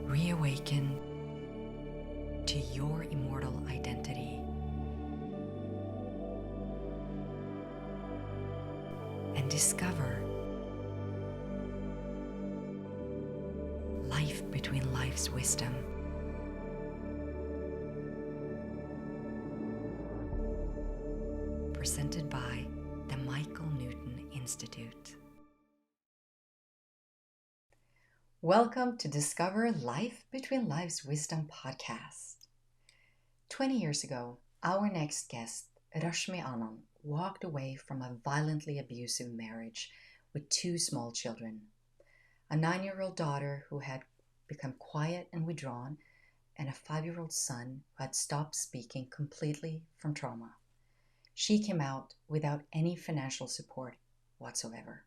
Reawaken to your immortal identity and discover life between life's wisdom. Presented by the Michael Newton Institute. Welcome to Discover Life Between Life's Wisdom podcast. 20 years ago, our next guest, Rashmi Anand, walked away from a violently abusive marriage with 2 small children. A 9-year-old daughter who had become quiet and withdrawn, and a 5-year-old son who had stopped speaking completely from trauma. She came out without any financial support whatsoever.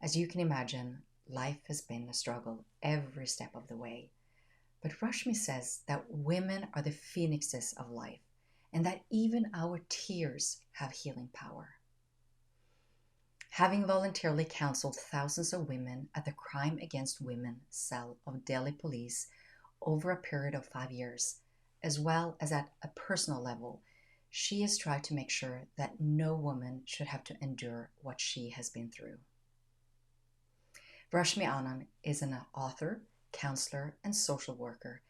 As you can imagine, life has been a struggle every step of the way. But Rashmi says that women are the phoenixes of life and that even our tears have healing power. Having voluntarily counseled thousands of women at the Crime Against Women cell of Delhi Police over a period of 5 years, as well as at a personal level, she has tried to make sure that no woman should have to endure what she has been through. Rashmi Anand is an author, counselor, and social worker,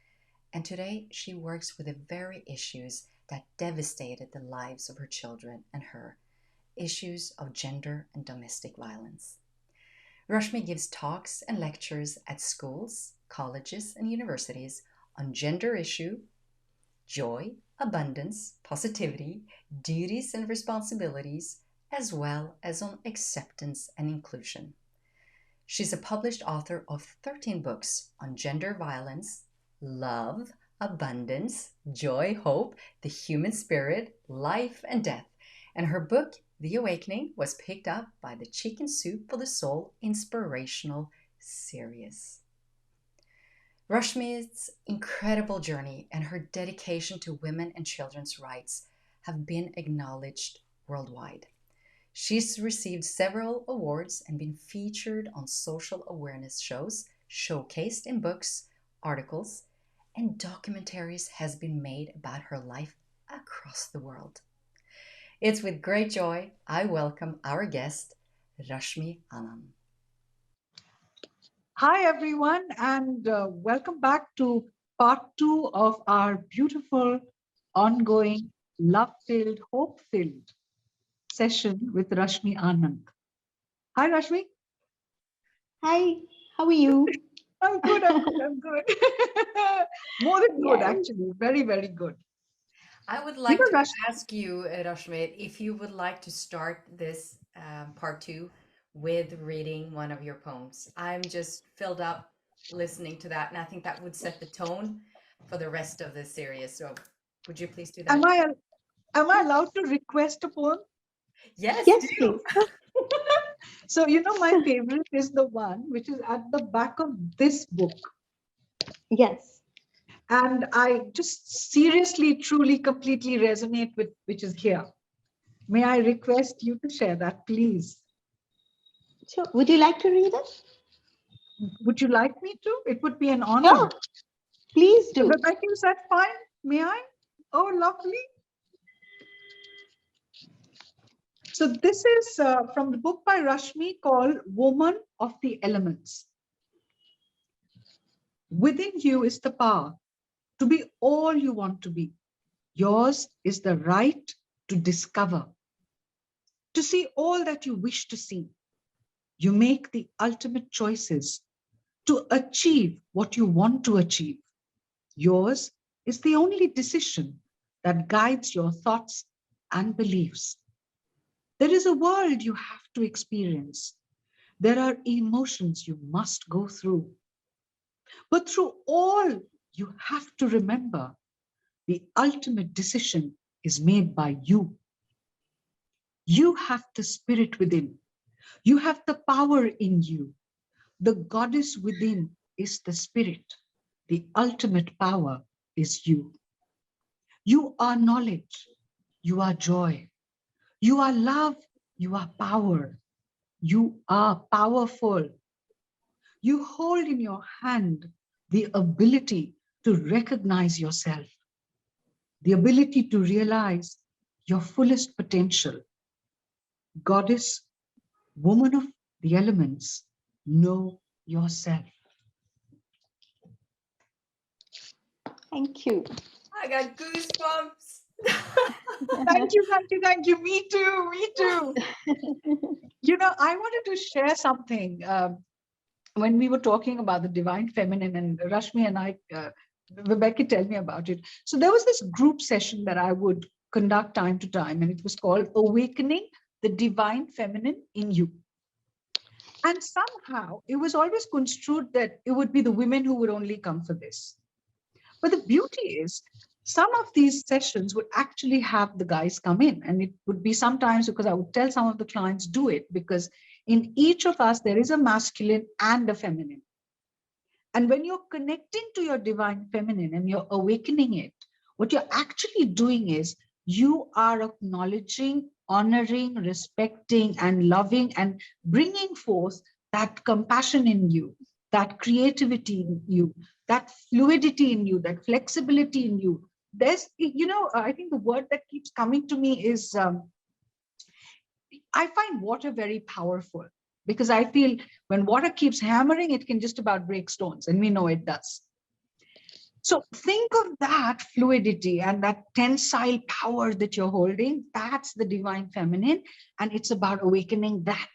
and today she works with the very issues that devastated the lives of her children and her, issues of gender and domestic violence. Rashmi gives talks and lectures at schools, colleges, and universities on gender issue, joy, abundance, positivity, duties and responsibilities, as well as on acceptance and inclusion. She's a published author of 13 books on gender violence, love, abundance, joy, hope, the human spirit, life, and death. And her book, The Awakening, was picked up by the Chicken Soup for the Soul Inspirational Series. Rashmi's incredible journey and her dedication to women and children's rights have been acknowledged worldwide. She's received several awards and been featured on social awareness shows, showcased in books, articles, and documentaries has been made about her life across the world. It's with great joy I welcome our guest, Rashmi Anand. Hi, everyone, and welcome back to part 2 of our beautiful, ongoing, love-filled, hope-filled session with Rashmi Anand. Hi, Rashmi. Hi, how are you? I'm good, I'm good. More than good, Yes. actually. Very, very good. I would like to Rashmi, ask you, Rashmi, if you would like to start this part 2 with reading one of your poems. I'm just filled up listening to that, and I think that would set the tone for the rest of the series. So, would you please do that? am I allowed to request a poem? Yes, Yes, do. please. So, my favorite is the one which is at the back of this book. Yes. And I just seriously, truly, completely resonate with which is here. May I request you to share that, please? So, would you like to read it? Would you like me to? It would be an honor. Sure. Please do. Vibecke, is that fine? May I? Oh, lovely. So this is from the book by Rashmi called Woman of the Elements. Within you is the power to be all you want to be. Yours is the right to discover, to see all that you wish to see. You make the ultimate choices to achieve what you want to achieve. Yours is the only decision that guides your thoughts and beliefs. There is a world you have to experience. There are emotions you must go through. But through all, you have to remember the ultimate decision is made by you. You have the spirit within. You have the power in you. The goddess within is the spirit. The ultimate power is you. You are knowledge. You are joy. You are love. You are power. You are powerful. You hold in your hand the ability to recognize yourself, the ability to realize your fullest potential. Goddess, woman of the elements, know yourself. Thank you. I got goosebumps. Thank you, thank you, thank you. Me too, me too. You know, I wanted to share something. When we were talking about the divine feminine, and Rashmi and I, Vibecke, tell me about it. So there was this group session that I would conduct time to time, and it was called Awakening the Divine Feminine in You. And somehow it was always construed that it would be the women who would only come for this. But the beauty is, some of these sessions would actually have the guys come in, and it would be sometimes because I would tell some of the clients, do it, because in each of us, there is a masculine and a feminine. And when you're connecting to your divine feminine and you're awakening it, what you're actually doing is you are acknowledging, honoring, respecting, and loving, and bringing forth that compassion in you, that creativity in you, that fluidity in you, that flexibility in you. There's, you know, I think the word that keeps coming to me is, I find water very powerful, because I feel when water keeps hammering, it can just about break stones, and we know it does. So think of that fluidity and that tensile power that you're holding. That's the divine feminine, and it's about awakening that.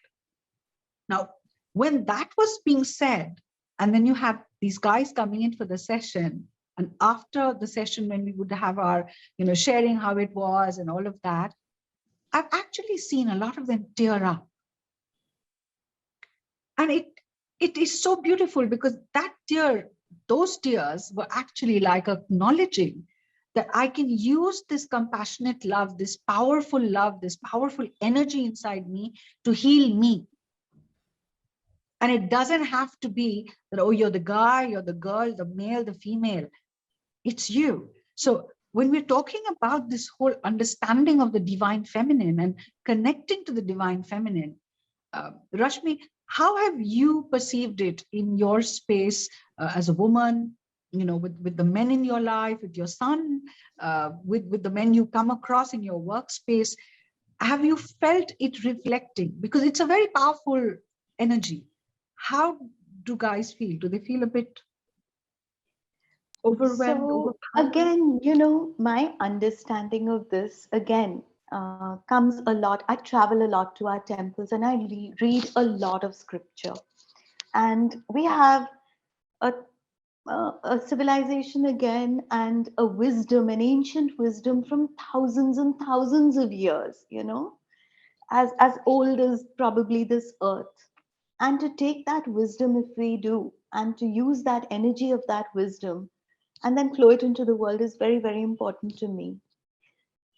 Now, when that was being said, and then you have these guys coming in for the session, and after the session, when we would have our, sharing how it was and all of that, I've actually seen a lot of them tear up. And it is so beautiful, because those tears were actually like acknowledging that I can use this compassionate love, this powerful energy inside me to heal me. And it doesn't have to be that, oh, you're the guy, you're the girl, the male, the female. It's you. So when we're talking about this whole understanding of the divine feminine and connecting to the divine feminine, Rashmi, how have you perceived it in your space as a woman, with the men in your life, with your son, with the men you come across in your workspace? Have you felt it reflecting? Because it's a very powerful energy. How do guys feel? Do they feel a bit overwhelmed, So overpowered? again, my understanding of this again comes a lot. I travel a lot to our temples and I read a lot of scripture. And we have a, a civilization again and a wisdom, an ancient wisdom from thousands and thousands of years, as old as probably this earth. And to take that wisdom, if we do, and to use that energy of that wisdom and then flow it into the world is very, very important to me.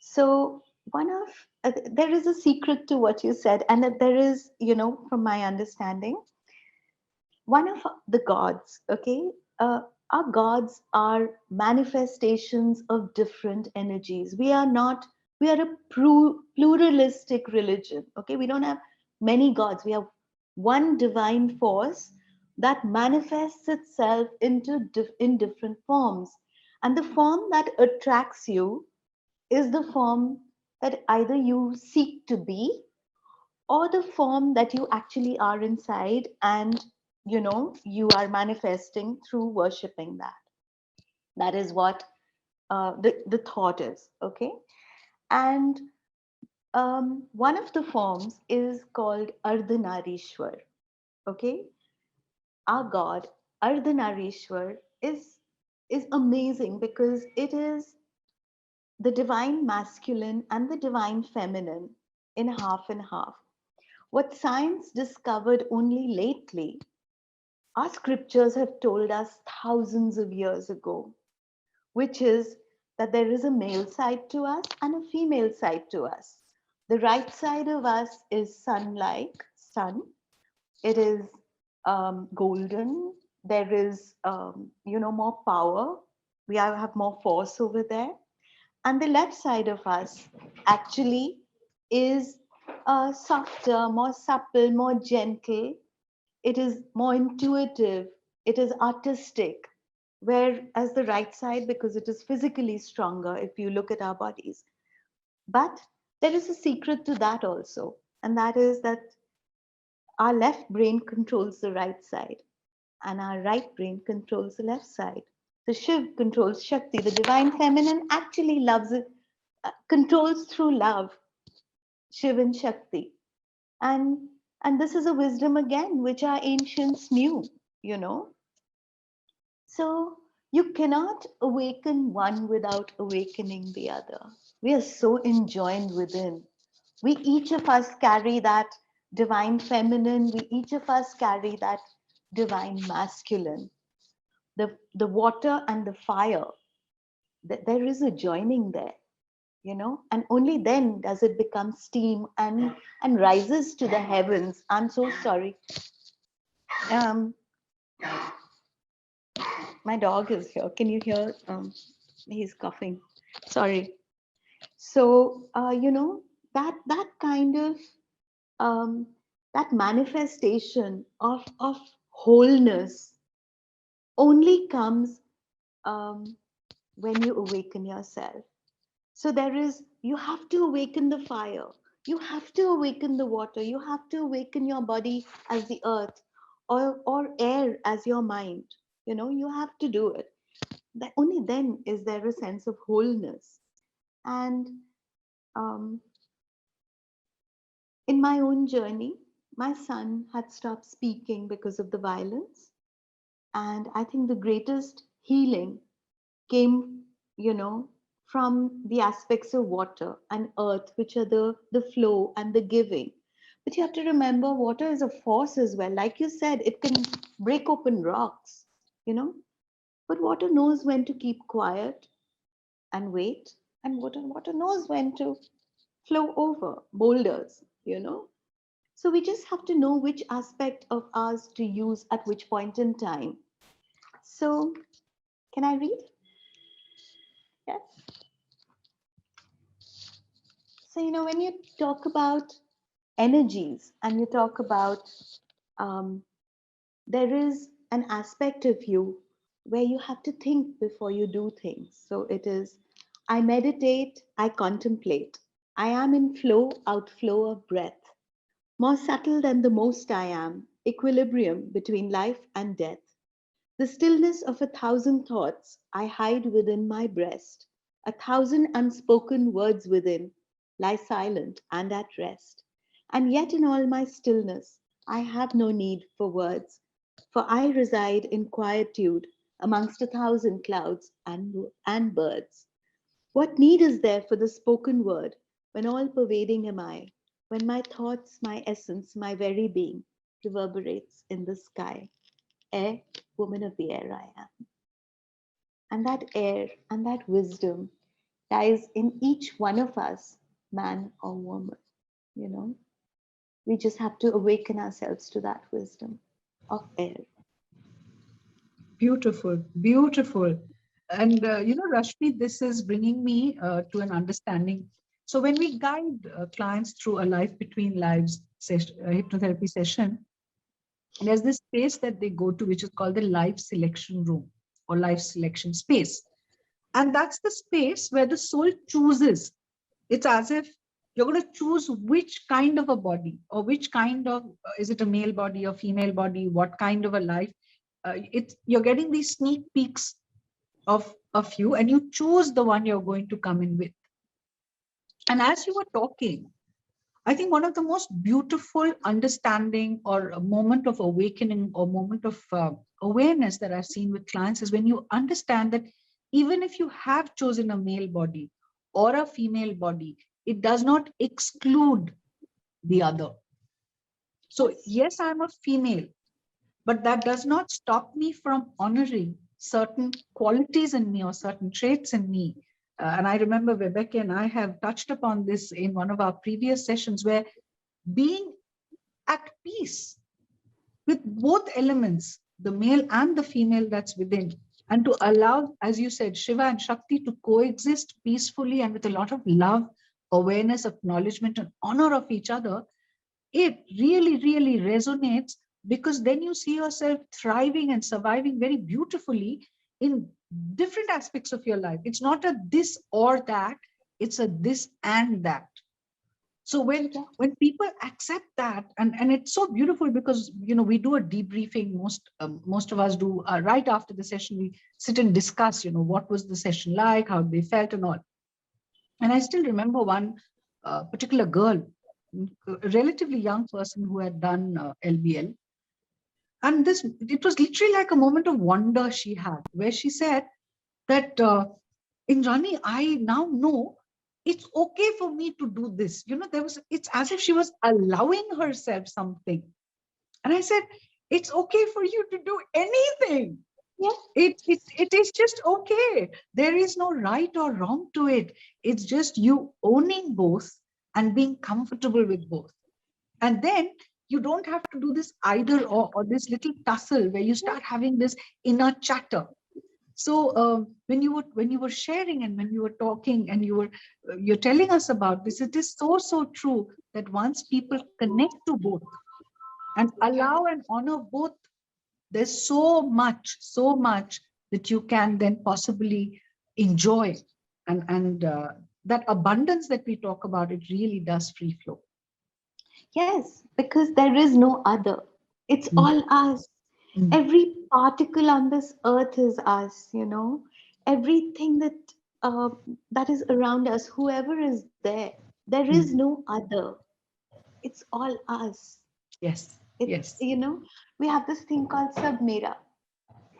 So there is a secret to what you said, and that there is, from my understanding, one of the gods, okay, our gods are manifestations of different energies. We are a pluralistic religion, okay? We don't have many gods. We have one divine force that manifests itself in different forms. And the form that attracts you is the form that either you seek to be, or the form that you actually are inside, and you are manifesting through worshiping that is what the thought is, okay? And one of the forms is called Ardhanarishwar, okay? Our god Ardhanarishwar is amazing, because it is the divine masculine and the divine feminine in half and half. What science discovered only lately, our scriptures have told us thousands of years ago, which is that there is a male side to us and a female side to us. The right side of us is sun-like, sun. It is golden. There is, more power. Have more force over there. And the left side of us actually is softer, more supple, more gentle. It is more intuitive. It is artistic. whereas the right side, because it is physically stronger if you look at our bodies. But there is a secret to that also, and that is that our left brain controls the right side and our right brain controls the left side. The Shiv controls Shakti. The divine feminine actually loves it, controls through love, Shiv and Shakti. And and this is a wisdom again, which our ancients knew, you know. So you cannot awaken one without awakening the other. We are so enjoined within. We each of us carry that divine feminine. We each of us carry that divine masculine. The water and the fire, there is a joining there, you know, and only then does it become steam and rises to the heavens. I'm so sorry. Um, my dog is here. Can you hear? He's coughing. Sorry. So you know, that kind of um, that manifestation of wholeness only comes um, when you awaken yourself. So there is, you have to awaken the fire, you have to awaken the water, you have to awaken your body as the earth, or air as your mind. You know, you have to do it. That only then is there a sense of wholeness. And um, in my own journey, my son had stopped speaking because of the violence. And I think the greatest healing came, you know, from the aspects of water and earth, which are the flow and the giving. But you have to remember, water is a force as well. Like you said, it can break open rocks, you know. But water knows when to keep quiet and wait, and water knows when to flow over boulders, you know. So we just have to know which aspect of ours to use at which point in time. So, can I read? Yes. So, you know, when you talk about energies and you talk about, um, there is an aspect of you where you have to think before you do things. So it is, I meditate, I contemplate. I am in flow, outflow of breath. More subtle than the most I am, equilibrium between life and death. The stillness of 1,000 thoughts I hide within my breast. 1,000 unspoken words within lie silent and at rest. And yet, in all my stillness, I have no need for words, for I reside in quietude amongst 1,000 clouds and birds. What need is there for the spoken word when all pervading am I, when my thoughts, my essence, my very being reverberates in the sky? Air, woman of the air I am. And that air and that wisdom lies in each one of us, man or woman, you know. We just have to awaken ourselves to that wisdom of air. Beautiful, beautiful. And you know, Rashmi, this is bringing me to an understanding. So when we guide clients through a life between lives hypnotherapy session, there's this space that they go to, which is called the life selection room or life selection space. And that's the space where the soul chooses. It's as if you're going to choose which kind of a body, or which kind of, is it a male body or female body, what kind of a life. You're getting these sneak peeks of you, and you choose the one you're going to come in with. And as you were talking, I think one of the most beautiful understanding or a moment of awakening or moment of awareness that I've seen with clients is when you understand that even if you have chosen a male body or a female body, it does not exclude the other. So, yes, I'm a female, but that does not stop me from honoring certain qualities in me or certain traits in me. And I remember Vibecke and I have touched upon this in one of our previous sessions, where being at peace with both elements, the male and the female that's within, and to allow, as you said, Shiva and Shakti to coexist peacefully and with a lot of love, awareness, acknowledgement, and honor of each other, it really, really resonates, because then you see yourself thriving and surviving very beautifully in different aspects of your life. It's not a this or that, it's a this and that. So when people accept that, and it's so beautiful, because we do a debriefing, most of us do, right after the session we sit and discuss, what was the session like, how they felt and all. And I still remember one particular girl, a relatively young person who had done LBL. And it was literally like a moment of wonder she had, where she said that, Indrani, I now know it's okay for me to do this. It's as if she was allowing herself something. And I said, it's okay for you to do anything. Yeah. It is just okay. There is no right or wrong to it. It's just you owning both and being comfortable with both. And then you don't have to do this either or this little tussle where you start having this inner chatter. So when you were sharing and when you were talking and you're telling us about this, it is so true that once people connect to both and allow and honor both, there's so much that you can then possibly enjoy, and that abundance that we talk about, it really does free flow. Yes, because there is no other. It's Mm, all us. mm, Every particle on this earth is us, you know. Everything uh, that is around us, whoever is there, there is mm. no other. It's all us. Yes, It's, yes, you know, we have this thing called Sabmera,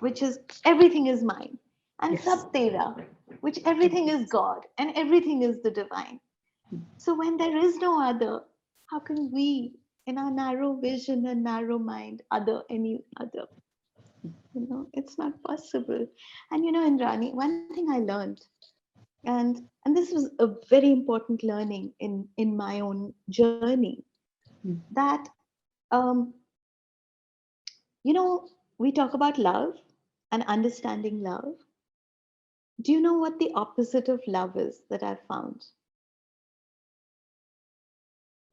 which is everything is mine, and yes. Sabtera, which everything is God and everything is the divine. Mm. So when there is no other, how can we, in our narrow vision and narrow mind, other any other? It's not possible. And Indrani, one thing I learned, and this was a very important learning in my own journey, Mm. that um, we talk about love and understanding love. Do you know what the opposite of love is that I've found?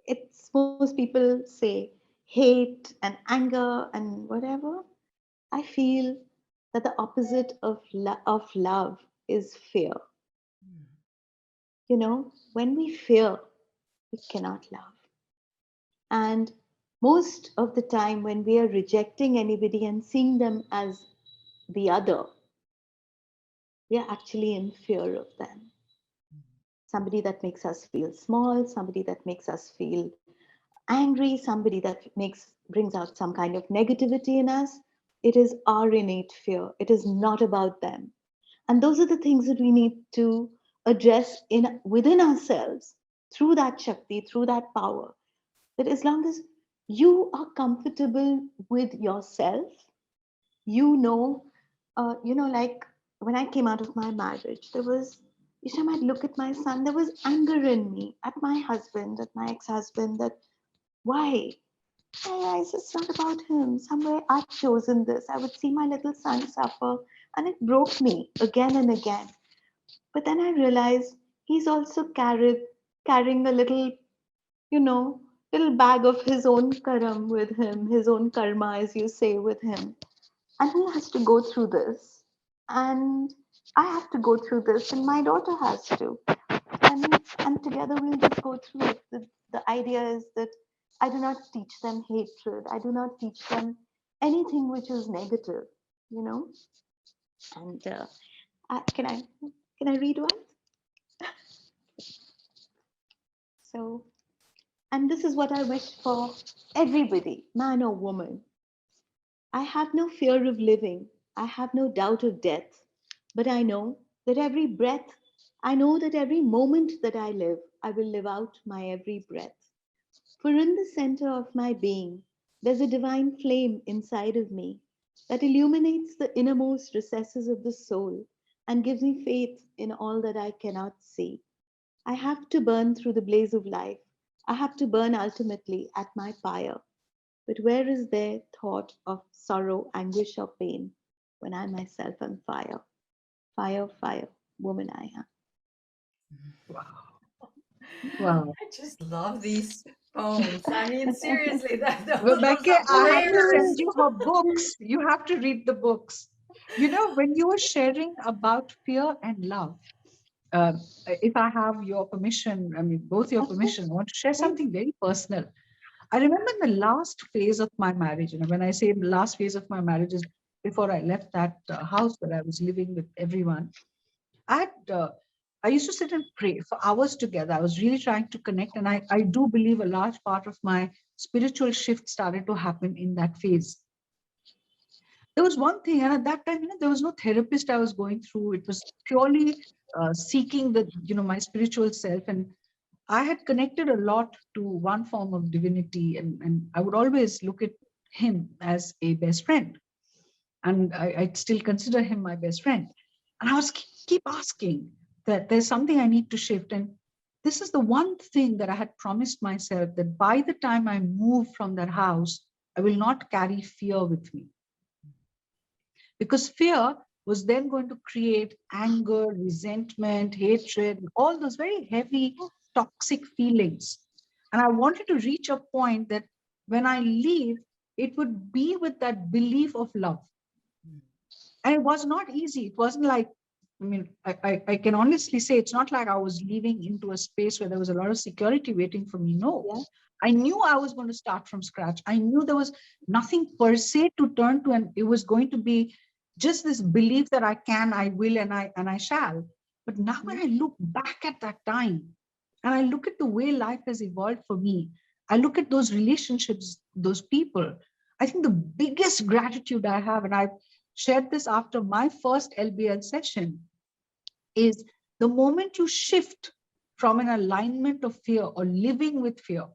It's most people say hate and anger and whatever. I feel that the opposite of love is fear. When we fear, we cannot love. And most of the time, when we are rejecting anybody and seeing them as the other, we are actually in fear of them. Somebody that makes us feel small, somebody that makes us feel angry, somebody that brings out some kind of negativity in us. It is our innate fear. It is not about them. And those are the things that we need to address within ourselves, through that Shakti, through that power. That as long as you are comfortable with yourself, like when I came out of my marriage, there was, each time I'd look at my son, there was anger in me at my husband, at my ex-husband, that why? Hey, it's not about him. Somewhere I've chosen this. I would see my little son suffer, and it broke me again and again. But then I realized he's also carrying a little, you know, little bag of his own karam with him, his own karma, as you say, with him. And he has to go through this. And I have to go through this, and my daughter has to. And together we'll just go through it. The idea is that I do not teach them hatred. I do not teach them anything which is negative, you know. And can I read one? So, and this is what I wish for everybody, man or woman. I have no fear of living. I have no doubt of death. But I know that every breath, I know that every moment that I live, I will live out my every breath. For in the center of my being, there's a divine flame inside of me that illuminates the innermost recesses of the soul and gives me faith in all that I cannot see. I have to burn through the blaze of life. I have to burn ultimately at my pyre. But where is there thought of sorrow, anguish, or pain when I myself am fire? Fire, fire, woman I am. Wow. Wow. I just love these poems. I mean, seriously, those Rebecca, are I have to layers. send you her books. You have to read the books. When you were sharing about fear and love, uh, if I have your permission, I mean, both your Of permission, course, I want to share please. something very personal. I remember in the last phase of my marriage, when I say the last phase of my marriage is before I left that house where I was living with everyone, I had, I used to sit and pray for hours together. I was really trying to connect. And I do believe a large part of my spiritual shift started to happen in that phase. There was one thing, and at that time, there was no therapist I was going through. It was purely seeking my spiritual self. And I had connected a lot to one form of divinity, and I would always look at him as a best friend. And I still consider him my best friend. And I was keep asking that there's something I need to shift. And this is the one thing that I had promised myself, that by the time I move from that house, I will not carry fear with me, because fear was then going to create anger, resentment, hatred, all those very heavy, toxic feelings. And I wanted to reach a point that when I leave, it would be with that belief of love. And it was not easy. It wasn't like, I can honestly say it's not like I was leaving into a space where there was a lot of security waiting for me. No, Yeah. I knew I was going to start from scratch. I knew there was nothing per se to turn to, and it was going to be just this belief that I can, I will, and I shall. But now when Mhm. I look back at that time, and I look at the way life has evolved for me, I look at those relationships, those people, I think the biggest gratitude I have, and I shared this after my first LBL session, is the moment you shift from an alignment of fear or living with fear,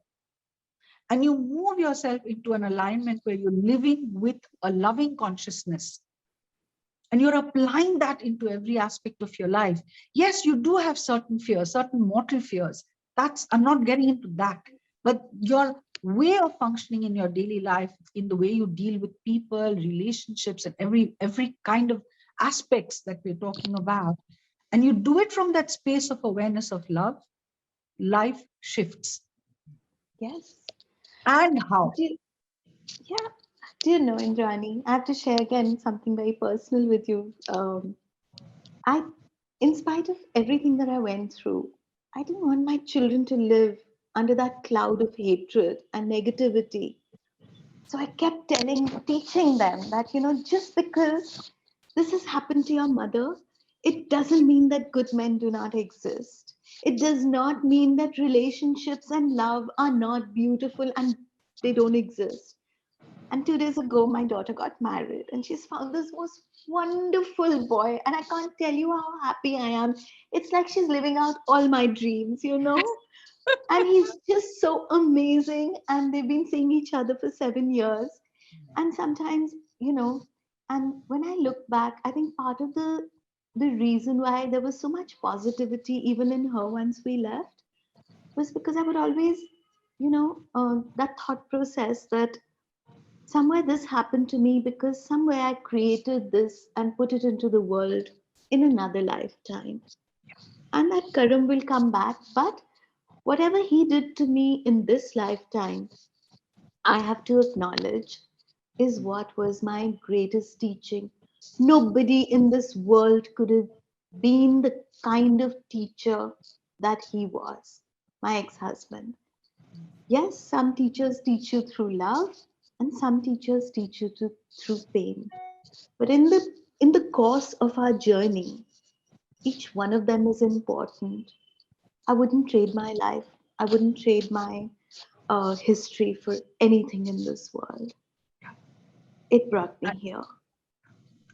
and you move yourself into an alignment where you're living with a loving consciousness, and you're applying that into every aspect of your life. Yes, you do have certain fears, certain mortal fears. I'm not getting into that. But your way of functioning in your daily life, in the way you deal with people, relationships, and every kind of aspects that we're talking about, and you do it from that space of awareness of love, life shifts. Yes. And how? Do, yeah. Do you know, Indrani? I have to share again something very personal with you. I, in spite of everything that I went through, I didn't want my children to live under that cloud of hatred and negativity. So I kept teaching them that, just because this has happened to your mother, it doesn't mean that good men do not exist. It does not mean that relationships and love are not beautiful and they don't exist. And 2 days ago, my daughter got married and she's found this most wonderful boy. And I can't tell you how happy I am. It's like she's living out all my dreams. And he's just so amazing. And they've been seeing each other for 7 years. And sometimes, and when I look back, I think part of the reason why there was so much positivity even in her once we left was because I would always, that thought process that somewhere this happened to me because somewhere I created this and put it into the world in another lifetime. And that Karam will come back. But whatever he did to me in this lifetime, I have to acknowledge is what was my greatest teaching. Nobody in this world could have been the kind of teacher that he was, my ex husband. Yes, some teachers teach you through love, and some teachers teach you through pain. But in the course of our journey, each one of them is important. I wouldn't trade my life. I wouldn't trade my history for anything in this world. It brought me I, here,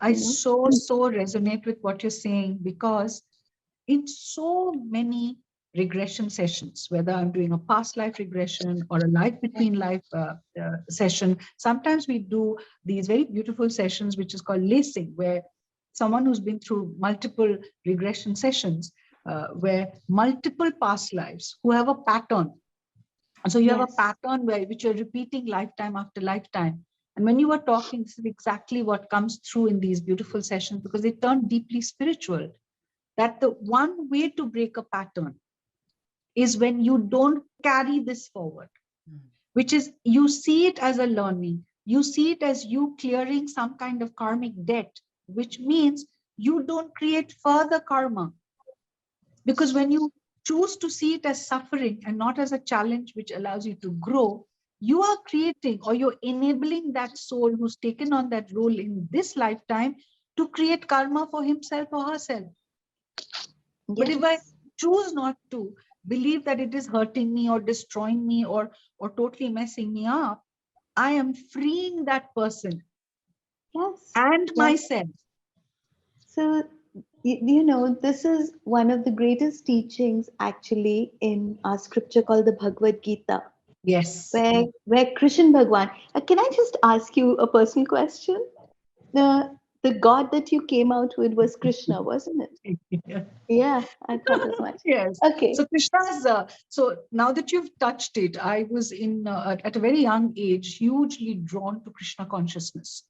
I you know. so resonate with what you're saying, because in so many regression sessions, whether I'm doing a past life regression or a life between life session, sometimes we do these very beautiful sessions, which is called lacing, where someone who's been through multiple regression sessions, where multiple past lives, who have a pattern. So you have a Yes, pattern which you're repeating lifetime after lifetime. And when you were talking, this is exactly what comes through in these beautiful sessions, because they turn deeply spiritual, that the one way to break a pattern is when you don't carry this forward, which is you see it as a learning, you see it as you clearing some kind of karmic debt, which means you don't create further karma. Because when you choose to see it as suffering and not as a challenge which allows you to grow, you are creating or you're enabling that soul who's taken on that role in this lifetime to create karma for himself or herself. But if I Yes. choose not to believe that it is hurting me or destroying me or totally messing me up, I am freeing that person Yes. and Yes. myself. So, you know, this is one of the greatest teachings actually in our scripture called the Bhagavad Gita, Yes. where Krishna Bhagwan. Can I just ask you a personal question? The god that you came out with was Krishna, wasn't it? Yeah, I thought as much. Yes. Okay. So Krishna's, so now that you've touched it, I was at a very young age, hugely drawn to Krishna consciousness.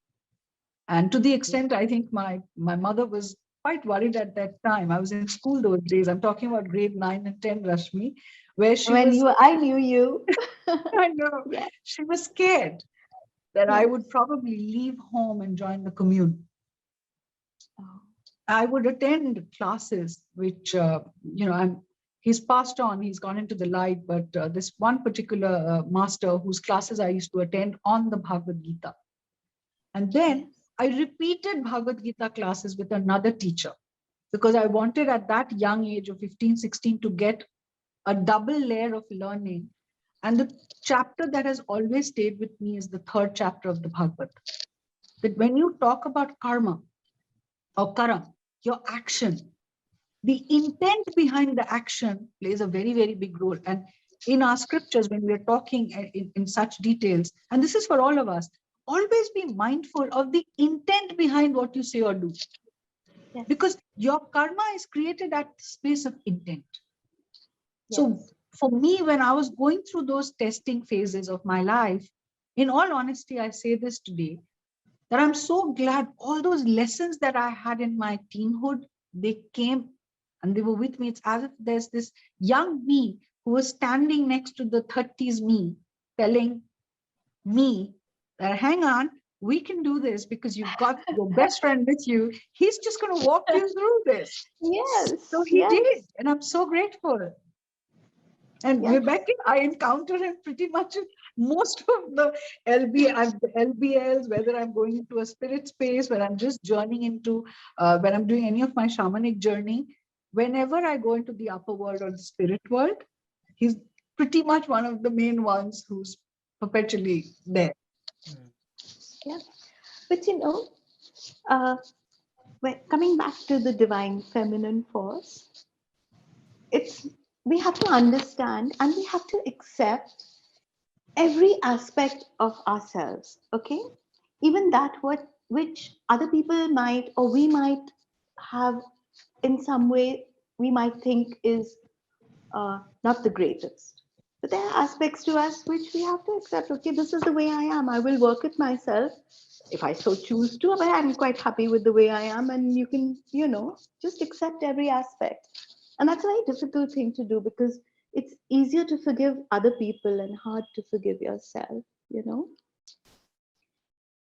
And to the extent, I think my mother was quite worried at that time. I was in school those days. I'm talking about grade 9 and 10, Rashmi, where she When was, you, I knew you. I know, Yeah. she was scared that I Yes. would probably leave home and join the commune. Oh, I would attend classes, which, he's passed on, he's gone into the light, but this one particular master whose classes I used to attend on the Bhagavad Gita. And then yes. I repeated Bhagavad Gita classes with another teacher because I wanted at that young age of 15, 16 to get a double layer of learning. And the chapter that has always stayed with me is the third chapter of the Bhagavad. That when you talk about karma or karam, your action, the intent behind the action plays a very, very big role. And in our scriptures, when we're talking in such details, and this is for all of us, always be mindful of the intent behind what you say or do. Yes. Because your karma is created at the space of intent. So Yes. for me, when I was going through those testing phases of my life, in all honesty, I say this today, that I'm so glad all those lessons that I had in my teenhood, they came and they were with me. It's as if there's this young me who was standing next to the 30s me, telling me that, hang on, we can do this because you've got your best friend with you. He's just going to walk you through this. So Yes. he did. Yes. And I'm so grateful. And Yes. Vibecke, I encounter him pretty much in most of the LBLs, whether I'm going into a spirit space, where I'm just journeying into, when I'm doing any of my shamanic journey. Whenever I go into the upper world or the spirit world, he's pretty much one of the main ones who's perpetually there. Mm. Yeah. But you know, uh, coming back to the divine feminine force, it's we have to understand and we have to accept every aspect of ourselves. Okay, even that what which other people might or we might have in some way we might think is not the greatest. But there are aspects to us which we have to accept. Okay, this is the way I am. I will work it myself if I so choose to, but I'm quite happy with the way I am. And you can, you know, just accept every aspect. And that's a very difficult thing to do because it's easier to forgive other people and hard to forgive yourself, you know.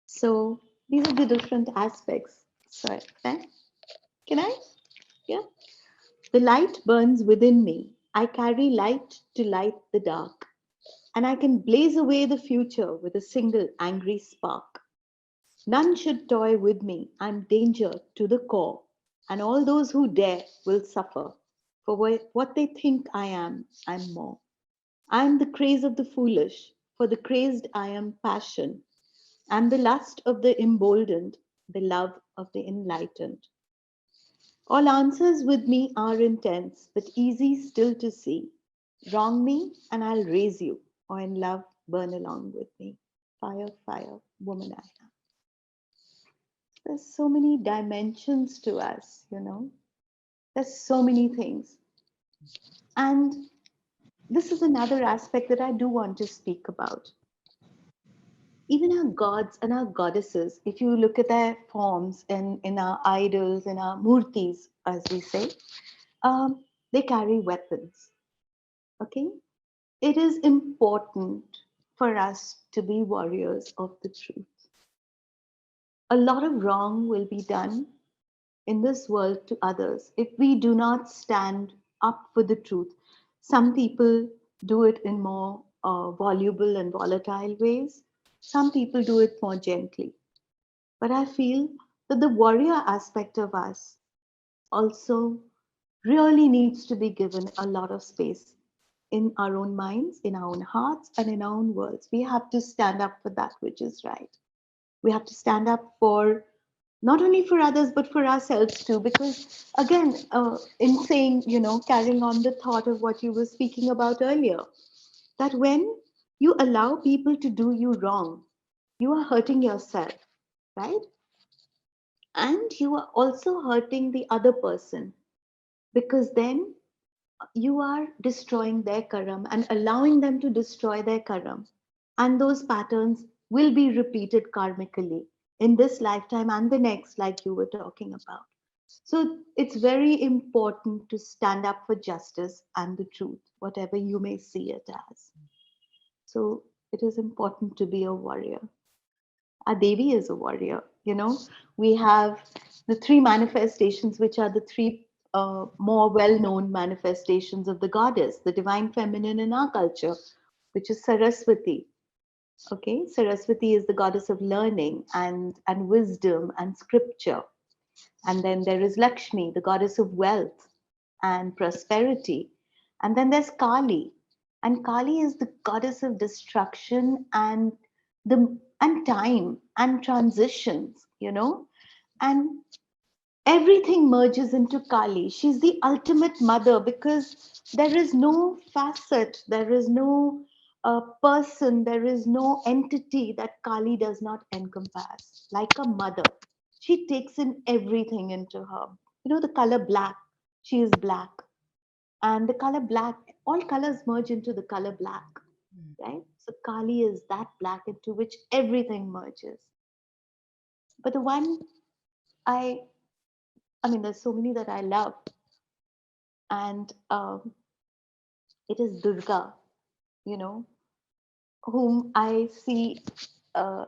So these are the different aspects. So, okay. Can I? Yeah. The light burns within me. I carry light to light the dark, and I can blaze away the future with a single angry spark. None should toy with me. I'm danger to the core, and all those who dare will suffer. For what they think I am, I'm more. I am the craze of the foolish, for the crazed I am passion. I'm the lust of the emboldened, the love of the enlightened. All answers with me are intense, but easy still to see. Wrong me, and I'll raise you, or in love burn along with me. Fire, fire, woman I am. There's so many dimensions to us, you know. There's so many things. And this is another aspect that I do want to speak about. Even our gods and our goddesses, if you look at their forms in our idols, in our murtis, as we say, they carry weapons. Okay? It is important for us to be warriors of the truth. a lot of wrong will be done in this world to others if we do not stand up for the truth. Some people do it in more voluble and volatile ways, some people do it more gently. But I feel that the warrior aspect of us also really needs to be given a lot of space in our own minds, in our own hearts, and in our own worlds. We have to stand up for that which is right. We have to stand up for not only for others but for ourselves too, because again, in saying, carrying on the thought of what you were speaking about earlier, that when you allow people to do you wrong, you are hurting yourself, right? And you are also hurting the other person, because then you are destroying their karam and allowing them to destroy their karam. And those patterns will be repeated karmically in this lifetime and the next, like you were talking about. So it's very important to stand up for justice and the truth, whatever you may see it as. So it is important to be a warrior. Our Devi is a warrior. We have the three manifestations, which are the three more well known manifestations of the goddess, the divine feminine in our culture, which is Saraswati. Okay, Saraswati is the goddess of learning and wisdom and scripture. And then there is Lakshmi, the goddess of wealth and prosperity. And then there's Kali. And Kali is the goddess of destruction and time and transitions. And everything merges into Kali. She's the ultimate mother, because there is no facet, there is no person, there is no entity that Kali does not encompass. Like a mother, she takes in everything into her. The color black, she is black. And the color black, all colors merge into the color black, Mm. right? So Kali is that black into which everything merges. But the one I there's so many that I love, and it is Durga, you know, whom I see, uh,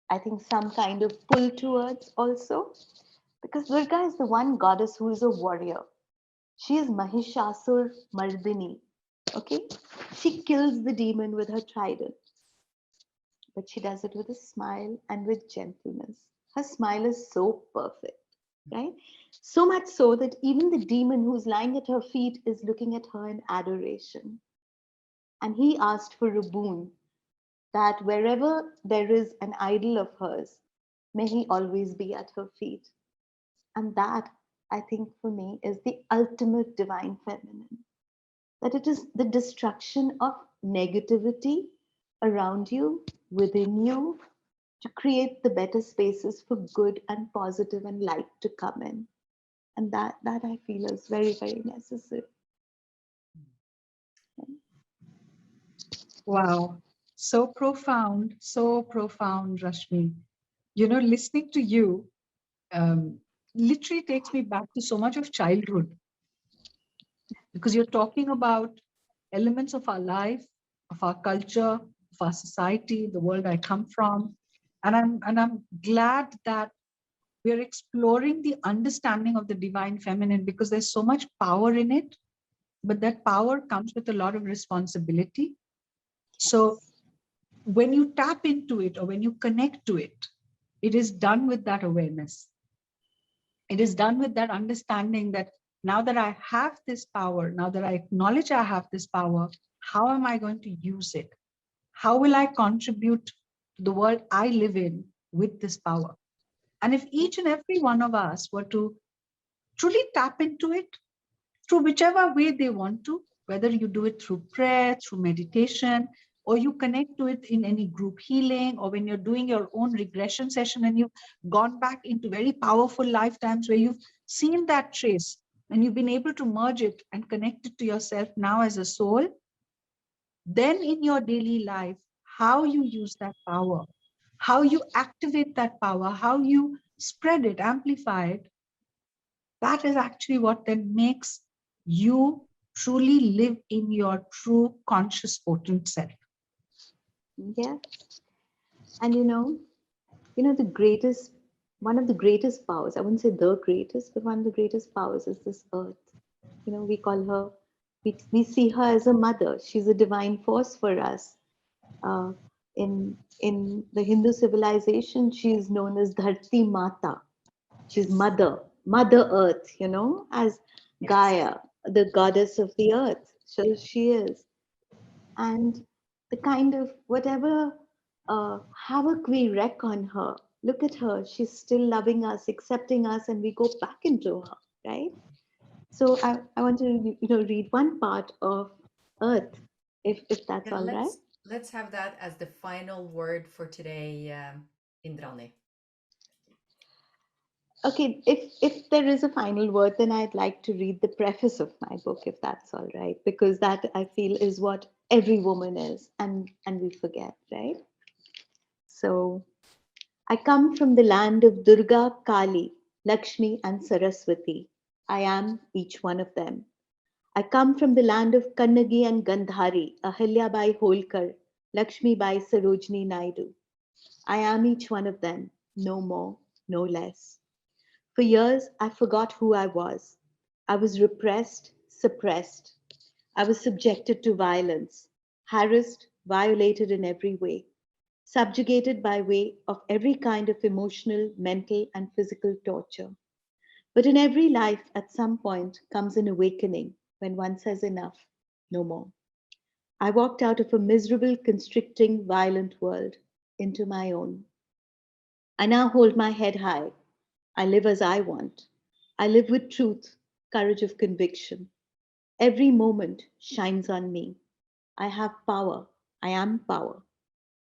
I think, some kind of pull towards also, because Durga is the one goddess who is a warrior. She is Mahishasur Mardini, okay? She kills the demon with her trident, but she does it with a smile and with gentleness. Her smile is so perfect, right? So much so that even the demon who's lying at her feet is looking at her in adoration. And he asked for a boon, that wherever there is an idol of hers, may he always be at her feet. And that, I think, for me, is the ultimate divine feminine. That it is the destruction of negativity around you, within you, to create the better spaces for good and positive and light to come in. And that I feel is very, very necessary. Wow. So profound, Rashmi. Listening to you literally takes me back to so much of childhood, because you're talking about elements of our life, of our culture, of our society, the world I come from. And I'm glad that we're exploring the understanding of the divine feminine, because there's so much power in it, but that power comes with a lot of responsibility. So when you tap into it or when you connect to it, it is done with that awareness. It is done with that understanding that now that I have this power, now that I acknowledge I have this power, how am I going to use it? How will I contribute to the world I live in with this power? And if each and every one of us were to truly tap into it through whichever way they want to, whether you do it through prayer, through meditation, or you connect to it in any group healing, or when you're doing your own regression session and you've gone back into very powerful lifetimes where you've seen that trace and you've been able to merge it and connect it to yourself now as a soul, then in your daily life, how you use that power, how you activate that power, how you spread it, amplify it, that is actually what then makes you truly live in your true conscious potent self. Yeah. And the greatest one of the greatest powers, I wouldn't say the greatest, but one of the greatest powers is this earth. We call her, we see her as a mother. She's a divine force for us. Uh, in the Hindu civilization, she is known as Dharti Mata. She's Mother Earth, as Yes. Gaia, the goddess of the earth. So she is. And the kind of whatever havoc we wreak on her, look at her. She's still loving us, accepting us, and we go back into her, right? So I want to read one part of Earth, if that's Yeah, all right. let's have that as the final word for today, Indrani. Okay, if there is a final word, then I'd like to read the preface of my book, if that's all right, because that I feel is what every woman is, and we forget, right? So I come from the land of Durga, Kali, Lakshmi, and Saraswati. I am each one of them. I come from the land of Kannagi and Gandhari, Ahilyabai Holkar, Lakshmi Bai Sarojini Naidu. I am each one of them, no more, no less. For years, I forgot who I was. I was repressed, suppressed. I was subjected to violence, harassed, violated in every way, subjugated by way of every kind of emotional, mental, and physical torture. But in every life, at some point, comes an awakening when one says enough, no more. I walked out of a miserable, constricting, violent world into my own. I now hold my head high. I live as I want. I live with truth, courage of conviction. Every moment shines on me. I have power. I am power.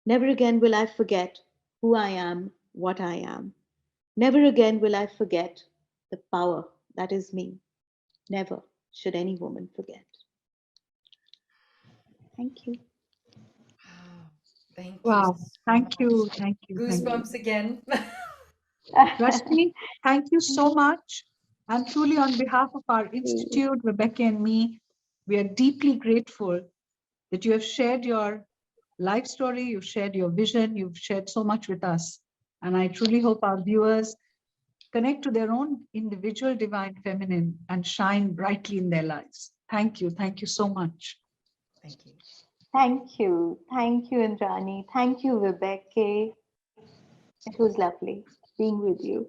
Never again will I forget who I am, what I am. Never again will I forget the power that is me. Never should any woman forget. Thank you. Wow. Thank you Wow. so Thank much. you. Thank you. Thank you. Goosebumps again. Rashmi, thank you so much. And truly, on behalf of our institute, Rebecca and me, we are deeply grateful that you have shared your life story, you've shared your vision, you've shared so much with us. And I truly hope our viewers connect to their own individual divine feminine and shine brightly in their lives. Thank you. Thank you so much. Thank you. Thank you. Thank you, Indrani. Thank you, Vibecke. It was lovely being with you.